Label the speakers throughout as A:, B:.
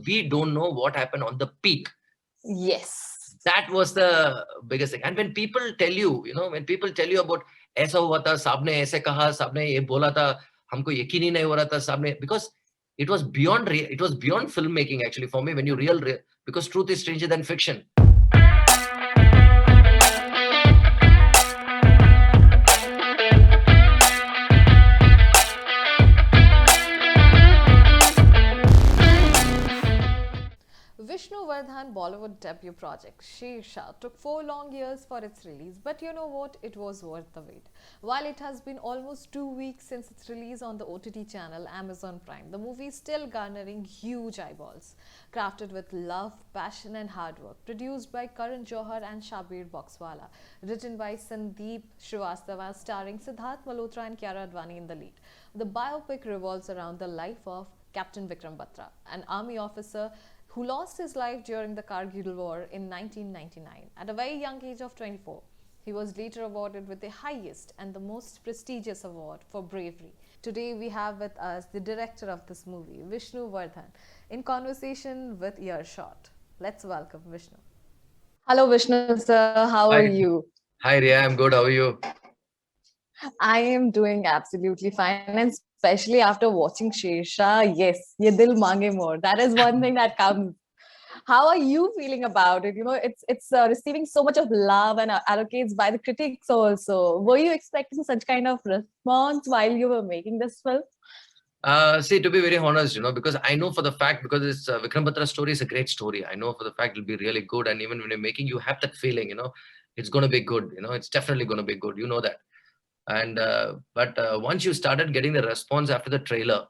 A: we don't know what happened on the peak.
B: Yes.
A: That was the biggest thing. And when people tell you, when people tell you about ऐसा हुआ था, साहब ने ऐसे कहा, साहब ने ये बोला था, हमको यकीन ही नहीं हो रहा था, साहब ने, because it was beyond filmmaking actually for me, when you because truth is stranger than fiction.
B: Vishnuvardhan Bollywood debut project Shershaah took 4 long years for its release, but you know what? It was worth the wait. While it has been almost 2 weeks since its release on the OTT channel Amazon Prime, the movie is still garnering huge eyeballs. Crafted with love, passion and hard work, produced by Karan Johar and Shabir Boxwala, written by Sandeep Srivastava, starring Siddharth Malhotra and Kiara Advani in the lead. The biopic revolves around the life of Captain Vikram Batra, an army officer who lost his life during the Kargil War in 1999 at a very young age of 24. He was later awarded with the highest and the most prestigious award for bravery. Today we have with us the director of this movie, Vishnuvardhan, in conversation with Earshot. Let's welcome Vishnu. Hello Vishnu sir, how are you?
A: Hi Ria, I'm good. How are you?
B: I am doing absolutely fine, and especially after watching Shershaah, yes, ye dil mange more. That is one thing that comes. How are you feeling about it? It's receiving so much of love and allocates by the critics also. Were you expecting such kind of response while you were making this film?
A: See, to be very honest, because I know for the fact, because this Vikram Batra story is a great story. I know for the fact it'll be really good, and even when you're making, you have that feeling, it's going to be good. It's definitely going to be good. You know that. And but once you started getting the response after the trailer,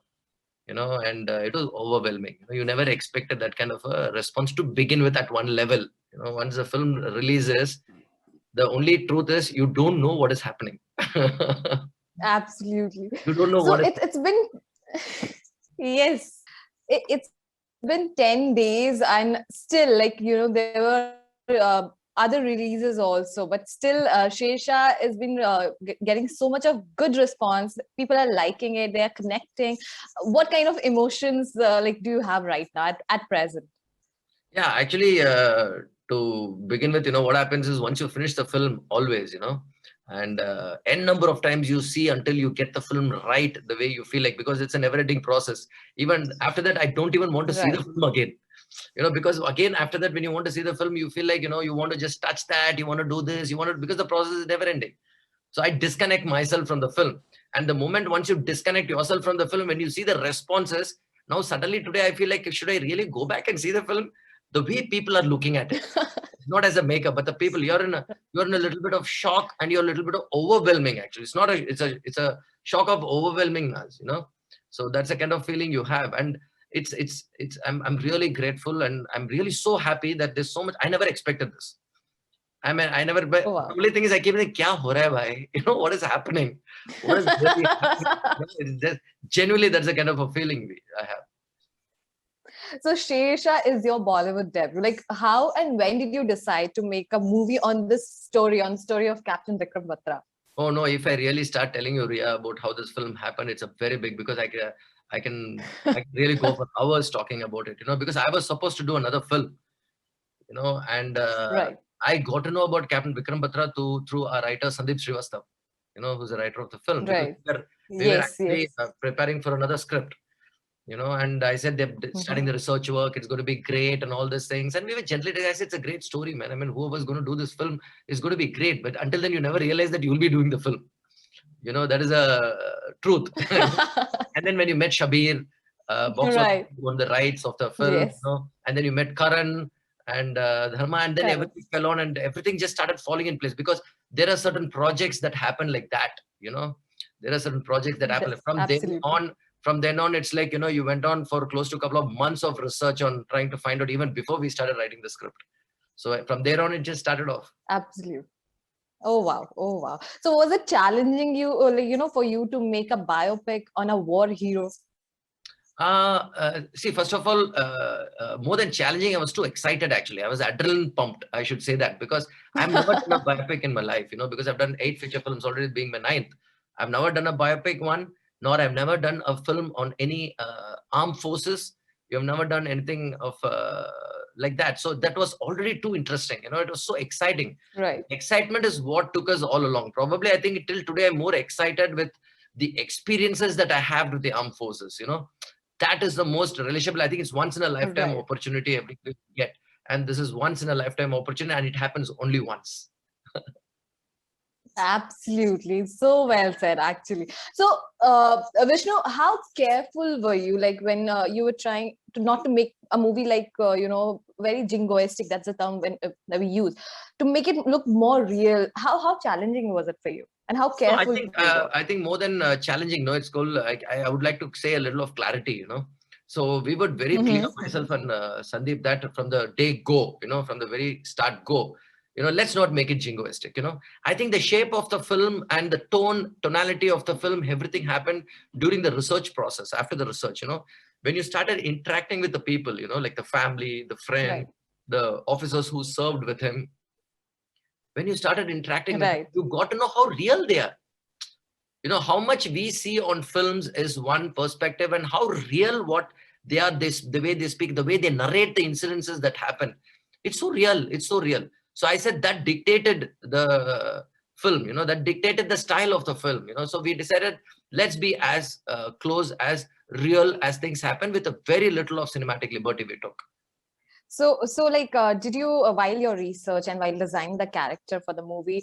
A: and it was overwhelming. You never expected that kind of a response to begin with at one level. Once the film releases, the only truth is you don't know what is happening.
B: Absolutely.
A: You don't know
B: so it's been yes, it's been 10 days and still, there were other releases also, but still Shershaah has been getting so much of good response. People are liking it, they are connecting. What kind of emotions do you have right now at present?
A: Yeah, actually, to begin with, what happens is once you finish the film, always, and n number of times you see until you get the film right the way you feel like, because it's a never-ending process. Even after that, I don't even want to see the film again. Because again, after that, when you want to see the film, you feel like, you want to just touch that, you want to do this, because the process is never ending. So I disconnect myself from the film. And the moment once you disconnect yourself from the film, when you see the responses, now suddenly today I feel like, should I really go back and see the film? The way people are looking at it, not as a maker, but the people, you're in a little bit of shock, and you're a little bit of overwhelming. Actually, it's a shock of overwhelmingness, So that's the kind of feeling you have. And I'm really grateful, and I'm really so happy that there's so much. I never expected this. I mean, I never. But
B: wow.
A: The only thing is, I keep thinking, "Kya ho raha hai, bhai?" What is happening? What is really happening? Genuinely, that's the kind of a feeling I have.
B: So Shershaah is your Bollywood debut. How and when did you decide to make a movie on the story of Captain Vikram Batra?
A: Oh no! If I really start telling you, Ria, about how this film happened, it's a very big, because I can really go for hours talking about it. Because I was supposed to do another film, and
B: Right.
A: I got to know about Captain Vikram Batra through our writer Sandeep Srivastava, who's the writer of the film.
B: Right.
A: We were actually preparing for another script. And I said they're starting the research work, it's going to be great and all these things. And we were gently, I said, it's a great story, man. I mean, whoever's going to do this film is going to be great. But until then, you never realize that you'll be doing the film. That is a truth. And then when you met Shabir,
B: Right.
A: on the rights of the film,
B: Yes.
A: and then you met Karan and Dharma, and then everything fell on, and everything just started falling in place, because there are certain projects that happen like that. There are certain projects that happen from then on, it's like, you went on for close to a couple of months of research on trying to find out even before we started writing the script. So from there on, it just started off.
B: Absolutely. Oh, wow. Oh, wow. So was it challenging you, for you to make a biopic on a war hero?
A: See, first of all, more than challenging, I was too excited, actually. I was adrenaline pumped, I should say that, because I've never done a biopic in my life, because I've done 8 feature films already, being my 9th. I've never done a biopic one, nor I've never done a film on any armed forces, You have never done anything of like that. So that was already too interesting. It was so exciting.
B: Right.
A: Excitement is what took us all along. Probably, I think till today, I'm more excited with the experiences that I have with the armed forces. That is the most relishable. I think it's once in a lifetime
B: Right.
A: opportunity every kid get, and this is once in a lifetime opportunity, and it happens only once.
B: Absolutely. So well said, actually. So, Vishnu, how careful were you, like when you were trying to not to make a movie like, very jingoistic, that's the term that we use, to make it look more real? How challenging was it for you? And how
A: No,
B: careful you were?
A: I think more than challenging. No, it's called. I would like to say a little of clarity. So we were very clear,
B: Mm-hmm.
A: myself and Sandeep, that from the day go. From the very start go. Let's not make it jingoistic. I think the shape of the film and the tonality of the film, everything happened during the research process. After the research, when you started interacting with the people, like the family, the friend,
B: Right.
A: the officers who served with him. When you started interacting with them,
B: Right.
A: you got to know how real they are. How much we see on films is one perspective, and how real what they are, the way they speak, the way they narrate the incidences that happen, it's so real. It's so real. So I said that dictated the film, that dictated the style of the film. So we decided, let's be as close, as real as things happen, with a very little of cinematic liberty we took.
B: So like, did you, while your research and while designing the character for the movie,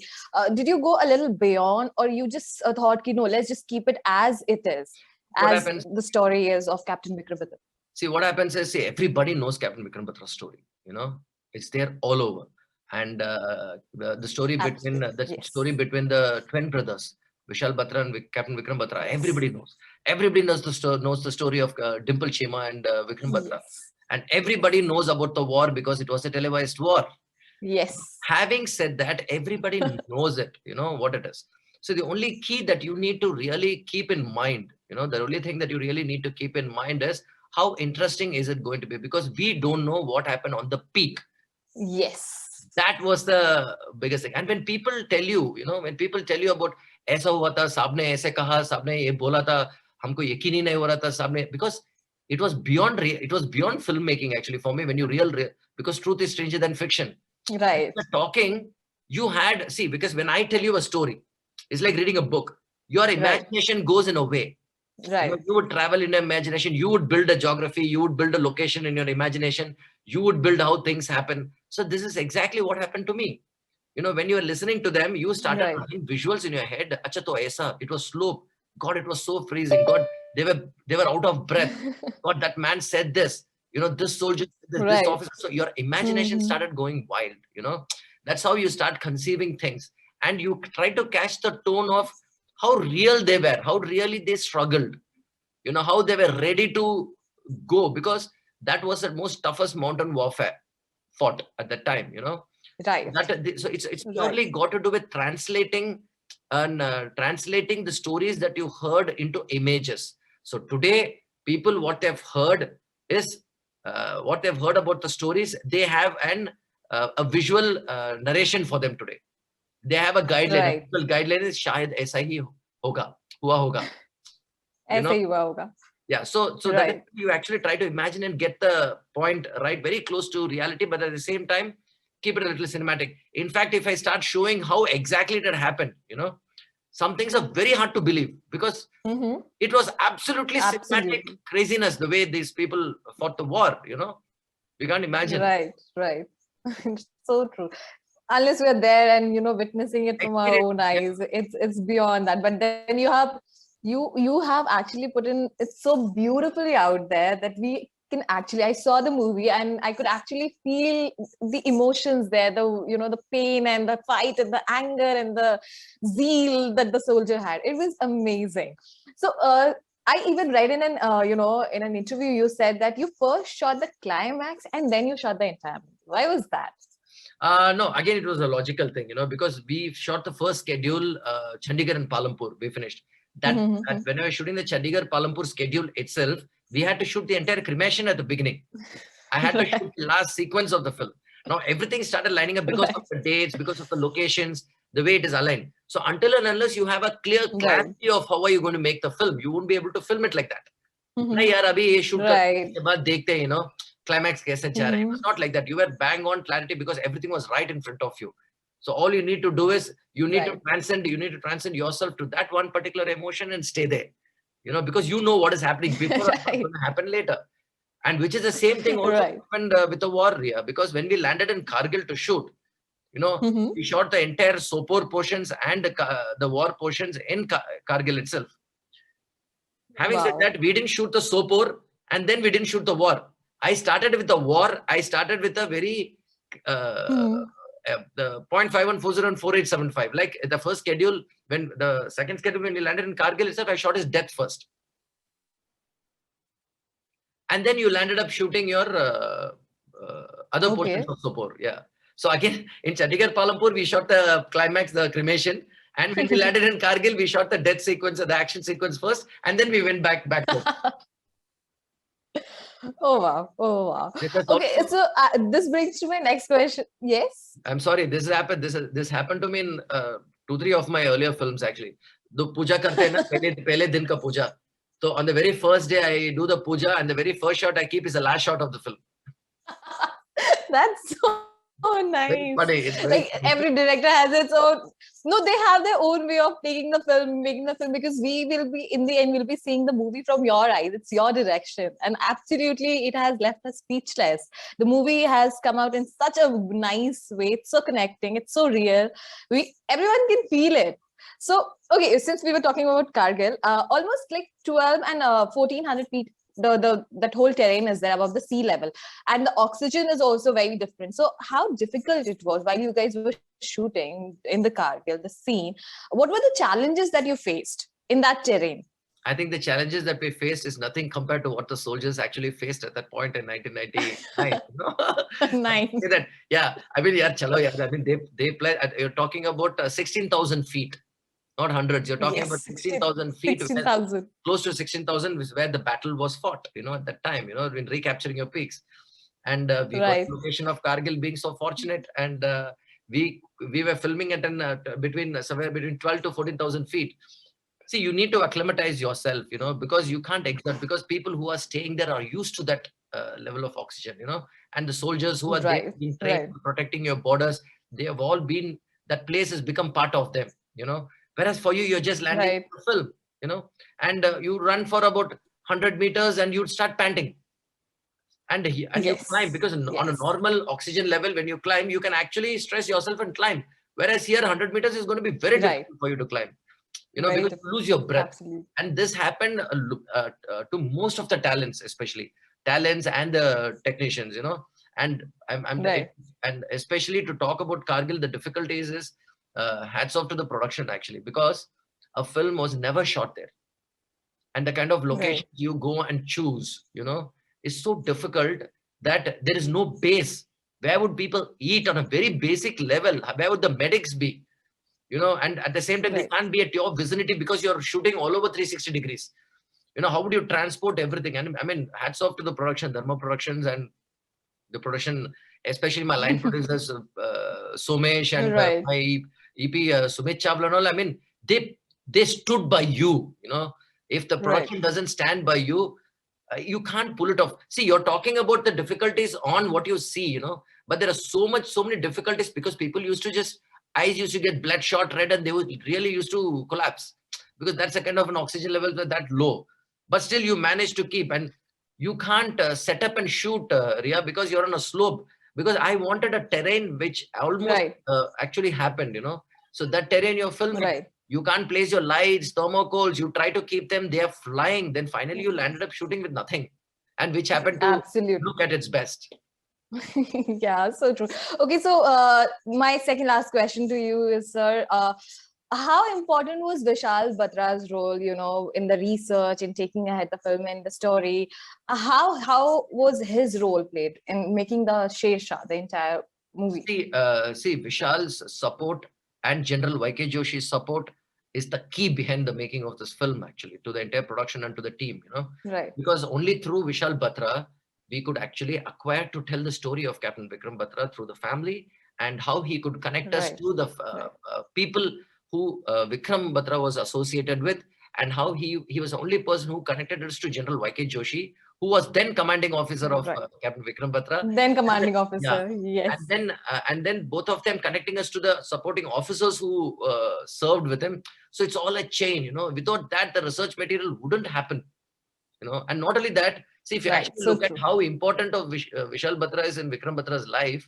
B: did you go a little beyond, or you just thought, no, let's just keep it as it is,
A: What
B: as
A: happens?
B: the story is of Captain Vikram Batra?
A: See, what happens is, everybody knows Captain Vikram Batra's story. It's there all over, and the story between
B: Absolutely. Yes.
A: the twin brothers, Vishal Batra and Captain Vikram Batra. Everybody knows. Everybody knows the story of Dimple Chima and Vikram Batra,
B: Yes.
A: and everybody knows about the war because it was a televised war.
B: Yes.
A: Having said that, everybody knows it. You know what it is. So the only key that you need to really keep in mind, the only thing that you really need to keep in mind is, how interesting is it going to be? Because we don't know what happened on the peak.
B: Yes.
A: That was the biggest thing. And when people tell you, about ऐसा हुआ था, साहब ने ऐसे कहा, साहब ने ये बोला था, हमको यकीन ही नहीं हो रहा था, साहब ने, because it was beyond filmmaking actually for me. When you because truth is stranger than fiction.
B: Right.
A: You're talking, because when I tell you a story, it's like reading a book. Your imagination goes in a way.
B: Right.
A: You would travel in your imagination. You would build a geography. You would build a location in your imagination. You would build how things happen. So this is exactly what happened to me. When you were listening to them, you started
B: Right.
A: having visuals in your head. Acha to aisa. It was slope. God, it was so freezing. God, they were out of breath. God, that man said this. This soldier, this
B: Right.
A: officer. So your imagination
B: Mhm.
A: started going wild. That's how you start conceiving things, and you try to catch the tone of how real they were, how really they struggled. How they were ready to go, because that was the most toughest mountain warfare fought at that time.
B: Right.
A: So it's
B: Right.
A: purely got to do with translating, and translating the stories that you heard into images. So today, people, what they've heard is, what they've heard about the stories, they have a visual narration for them today. They have a guideline. A
B: Right.
A: visual guideline is शायद ऐसा ही होगा, हुआ होगा. You
B: ऐसे
A: know,
B: ही हुआ होगा.
A: yeah. So that is,
B: Right.
A: you actually try to imagine and get the point right, very close to reality, but at the same time, keep it a little cinematic. In fact, if I start showing how exactly it had happened, some things are very hard to believe, because
B: Mm-hmm.
A: it was absolutely cinematic
B: Absolutely.
A: craziness the way these people fought the war. We can't imagine.
B: Right. Right. So true. Unless we're there and witnessing it from our
A: Experience,
B: own
A: yeah.
B: eyes, it's beyond that. But then you have actually put in it so beautifully out there that we can actually, I saw the movie and I could actually feel the emotions there, the pain and the fight and the anger and the zeal that the soldier had. It was amazing. So I even read in an in an interview, you said that you first shot the climax and then you shot the entire movie. Why was that?
A: No, again, it was a logical thing, because we shot the first schedule, Chandigarh and Palampur, we finished. That when I was shooting the Chandigarh Palampur schedule itself, we had to shoot the entire cremation at the beginning. I had to shoot the last sequence of the film. Now everything started lining up because of the dates, because of the locations, the way it is aligned. So until and unless you have a clear clarity of how are you going to make the film, you won't be able to film it like that. नहीं यार अभी ये shoot करने
B: Right.
A: के बाद देखते हैं, climax कैसे जा रहा है. It was
B: Mm-hmm.
A: not like that. You were bang on clarity because everything was right in front of you. So all you need to do is you need to
B: Right.
A: transcend yourself to that one particular emotion and stay there. Because you know what is happening before or what's
B: Right.
A: going to happen later. And which is the same thing also
B: Right.
A: happened with the war, Ria, because when we landed in Kargil to shoot,
B: Mm-hmm.
A: we shot the entire Sopor portions and the war portions in Kargil itself. Having said
B: Wow.
A: that, we didn't shoot the Sopor and then we didn't shoot the war. I started with the war. I started with a very
B: Mm-hmm.
A: the 0.5140 and 4875. Like the first schedule, the second schedule when we landed in Kargil itself, I shot his death first. And then you landed up shooting your other portions
B: Okay.
A: of Sopor. Yeah. So again, in Chandigarh, Palampur, we shot the climax, the cremation. And when we landed in Kargil, we shot the death sequence, the action sequence first. And then we went back to
B: Oh wow. Oh wow.
A: because
B: Okay,
A: also,
B: so this brings to my next question. Yes.
A: I'm sorry, this happened. This happened to me in 2-3 of my earlier films actually. The puja karte hain na, pehle din ka puja. So on the very first day, I do the puja, and the very first shot I keep is the last shot of the film.
B: That's so
A: Very
B: nice.
A: funny. It's very
B: Like
A: funny.
B: every director has its own. No, they have their own way of taking the film, making the film, because we will be in the end, we'll be seeing the movie from your eyes. It's your direction, and absolutely, it has left us speechless. The movie has come out in such a nice way. It's so connecting. It's so real. Everyone can feel it. So, okay, since we were talking about Kargil, almost like 12 and 1400 feet, that whole terrain is there above the sea level, and the oxygen is also very different. So, how difficult it was while you guys were shooting in the Kargil, the scene? What were the challenges that you faced in that terrain?
A: I think the challenges that we faced is nothing compared to what the soldiers actually faced at that point in 1999.
B: Nice.
A: Say that, yeah. I mean, yeah, chalo, yeah. I mean, they play. You're talking about 16,000 feet, not hundreds. You're talking about
B: Yes,
A: 16,000 feet,
B: 16,000.
A: close to 16,000 is where the battle was fought. At that time. When recapturing your peaks, and we got
B: Right.
A: the location of Kargil being so fortunate, and we were filming at somewhere between 12 to 14,000 feet. See, you need to acclimatize yourself, because you can't exert, because people who are staying there are used to that level of oxygen, and the soldiers who are there
B: Right.
A: being trained
B: Right.
A: for protecting your borders, they have all been, that place has become part of them, whereas for you, you're just landing
B: Right.
A: to film, and you run for about 100 meters and you'd start panting. And you climb,
B: Yes.
A: because on a
B: Yes.
A: normal oxygen level, when you climb, you can actually stress yourself and climb. Whereas here, 100 meters is going to be very
B: Right.
A: difficult for you to climb,
B: Very
A: because you lose your breath.
B: Absolutely.
A: And this happened to most of the talents, especially talents and the technicians, and
B: Right.
A: and especially to talk about Kargil, the difficulties is hats off to the production actually, because a film was never shot there, and the kind of locations
B: Right.
A: you go and choose, is so difficult that there is no base. Where would people eat on a very basic level? Where would the medics be? And at the same time, they
B: Right.
A: can't be at your vicinity because you're shooting all over 360 degrees. How would you transport everything? And I mean, hats off to the production, Dharma Productions, and the production, especially my line producers, Somesh, and
B: Right.
A: my EP, Sumit Chawla and all. I mean, they stood by you, If the
B: Right.
A: production doesn't stand by you, you can't pull it off. See, you're talking about the difficulties on what you see, but there are so many difficulties because people used to just, eyes used to get bloodshot red, and they would really used to collapse, because that's a kind of an oxygen level that low. But still, you manage to keep, and you can't set up and shoot, Ria, because you're on a slope. Because I wanted a terrain which almost
B: Right.
A: actually happened, So that terrain you're filming,
B: Right.
A: you can't place your lights, thermocols, you try to keep them, they are flying. Then finally you landed up shooting with nothing, and which happened to
B: Absolutely.
A: look at its best.
B: Yeah, so true. Okay, so my second last question to you is, sir, how important was Vishal Batra's role, in the research, in taking ahead the film and the story? How was his role played in making the Shershaah, the entire movie?
A: See, Vishal's support and General Y.K. Joshi's support is the key behind the making of this film, actually, to the entire production and to the team,
B: Right.
A: Because only through Vishal Batra, we could actually acquire to tell the story of Captain Vikram Batra through the family, and how he could connect us
B: Right.
A: to the
B: Right.
A: people who Vikram Batra was associated with, and how he was the only person who connected us to General Y.K. Joshi, who was then commanding officer of
B: Right.
A: Captain Vikram Batra.
B: Then commanding
A: Yeah,
B: officer. Yes.
A: and then both of them connecting us to the supporting officers who served with him. So it's all a chain, without that the research material wouldn't happen, and not only that, see, if you
B: Right.
A: actually
B: So
A: look at
B: true.
A: how important of Vishal Batra is in Vikram Batra's life,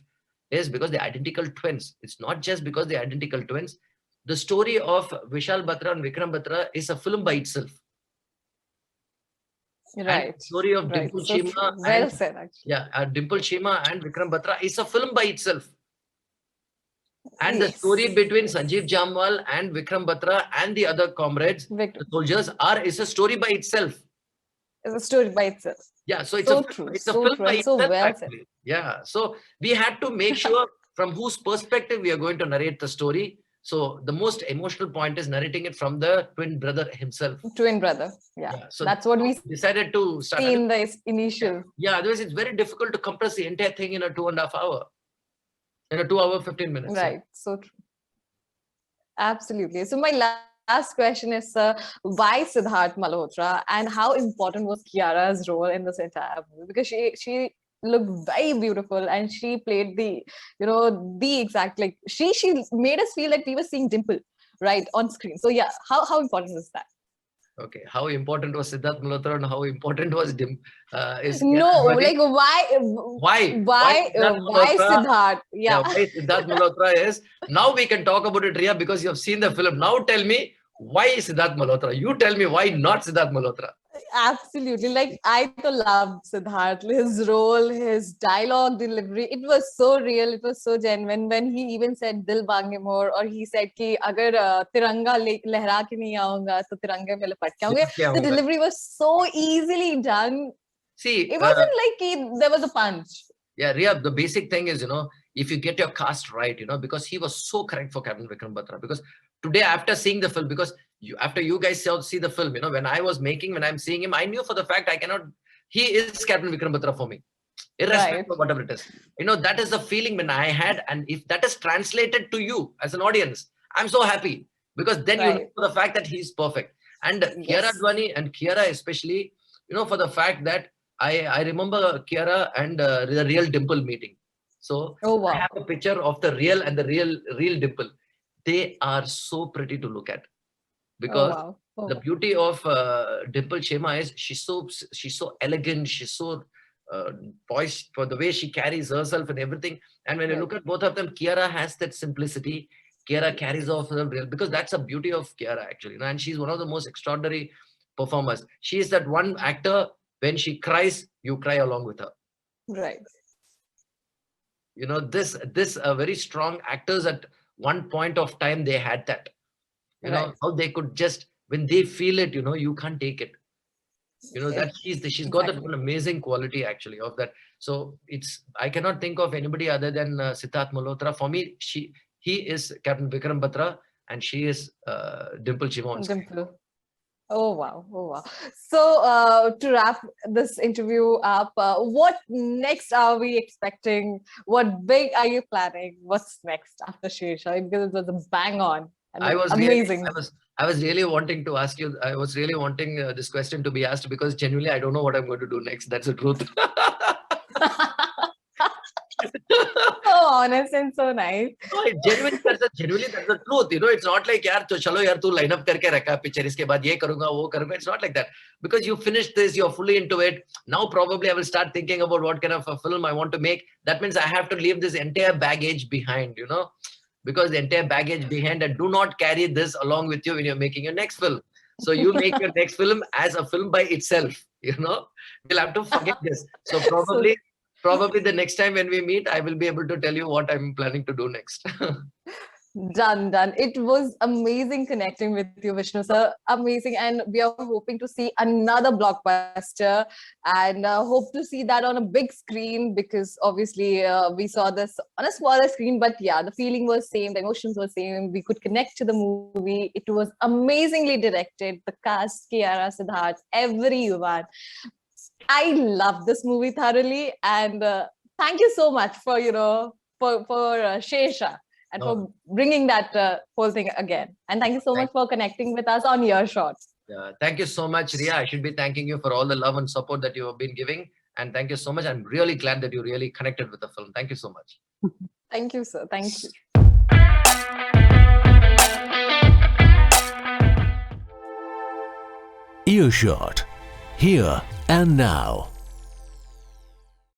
A: is because they're identical twins. It's not just because they're identical twins. The story of Vishal Batra and Vikram Batra is a film by itself, and
B: Right.
A: the story of
B: Right.
A: Dimple
B: So true.
A: Chima and
B: Well said, actually.
A: Dimple Chima and Vikram Batra is a film by itself. And the story
B: Yes.
A: between
B: Yes.
A: Sanjeev Jamwal and Vikram Batra and the other comrades, the
B: Victim
A: soldiers, is a story by itself.
B: is a story by itself.
A: Yeah, so
B: So true.
A: it's a
B: So
A: film
B: true.
A: by
B: And so
A: itself
B: well said.
A: actually. Yeah, so we had to make sure from whose perspective we are going to narrate the story. So the most emotional point is narrating it from the twin brother himself.
B: Twin brother. Yeah.
A: Yeah, so
B: That's what we
A: decided to start.
B: see in the initial.
A: Yeah, otherwise it's very difficult to compress the entire thing in a 2.5 hour, in a 2 hour 15 minutes.
B: Right. So true. Absolutely. So my last question is, why Siddharth Malhotra, and how important was Kiara's role in this entire movie? Because she looked very beautiful, and she played the exact, like, she made us feel like we were seeing Dimple right on screen. So yeah, how important was that?
A: Okay, how important was Siddharth Malhotra and how important was is
B: No,
A: Kiara Advani?
B: like why
A: Why Siddharth
B: why
A: Malhotra?
B: Siddharth?
A: Yeah,
B: Yeah.
A: why Siddharth Malhotra is, now we can talk about it, Ria, because you have seen the film. Now tell me why Siddharth Malhotra. You tell me why not Siddharth Malhotra.
B: Absolutely. Like, I so loved Siddharth, his role, his dialogue delivery. It was so real. It was so genuine. When he even said "Dil bange more," or he said कि अगर तिरंगा लहरा के नहीं आऊंगा तो तिरंगे में लपट के आऊंगे.
A: क्या
B: The
A: होगा?
B: delivery was so easily done.
A: See,
B: It wasn't like there was a punch.
A: yeah, Ria, the basic thing is, if you get your cast right, because he was so correct for Captain Vikram Batra. Because today, after seeing the film, because after you guys see the film, when I'm seeing him, I knew for the fact he is Captain Vikram Batra for me, irrespective
B: Right.
A: of whatever it is. That is the feeling when I had, and if that is translated to you as an audience, I'm so happy, because then you know
B: Right.
A: for the fact that he's perfect. And Kiara
B: Yes.
A: Advani and Kiara especially, for the fact that I remember Kiara and the real Dimple meeting. So
B: Oh
A: I
B: wow.
A: have a picture of the real and the real Dimple. They are so pretty to look at,
B: Oh
A: because
B: wow. Oh,
A: the beauty of Dimple Chema is she's so elegant, she's so poised for the way she carries herself and everything. And when you
B: right.
A: look at both of them, Kiara has that simplicity. Kiara carries off the real, because that's the beauty of Kiara actually, and she's one of the most extraordinary performers. She is that one actor, when she cries, you cry along with her.
B: Right.
A: This very strong actors at one point of time, they had that.
B: Right.
A: How they could just, when they feel it, you can't take it. That she's got that
B: Exactly.
A: one amazing quality actually of that. So I cannot think of anybody other than Siddharth Malhotra. For me, he is Captain Vikram Batra, and she is Dimple Chima on screen.
B: Dimple. Oh wow, oh wow. So to wrap this interview up, what next are we expecting? What big are you planning? What's next after Shershaah? Because it was a bang on and
A: I was
B: amazing.
A: I was really wanting to ask you. I was really wanting this question to be asked, because genuinely I don't know what I'm going to do next. That's the truth.
B: So honest and so nice.
A: No, genuinely that's the truth. It's not like yaar, to chalo yaar, tu line up karke rakha picture, iske baad ye karunga, wo karunga. It's not like that. Because you finished this, you're fully into it. Now probably I will start thinking about what kind of a film I want to make. That means I have to leave this entire baggage behind, because the entire baggage behind, and do not carry this along with you when you're making your next film. So you make your next film as a film by itself, We'll have to forget this. So probably the next time when we meet, I will be able to tell you what I'm planning to do next.
B: Done. It was amazing connecting with you, Vishnu sir. Amazing. And we are hoping to see another blockbuster, and hope to see that on a big screen, because obviously we saw this on a smaller screen, but yeah, the feeling was same, the emotions were same. We could connect to the movie. It was amazingly directed. The cast, Kiara, Siddharth, everyone. I love this movie thoroughly, and thank you so much for Shershaah, and
A: No,
B: for bringing that whole thing again. And thank you so
A: thank
B: much for connecting with us on Earshot.
A: Thank you so much, Ria. I should be thanking you for all the love and support that you have been giving. And thank you so much. I'm really glad that you really connected with the film. Thank you so much.
B: Thank you, sir. Thank you.
C: Earshot, here and now.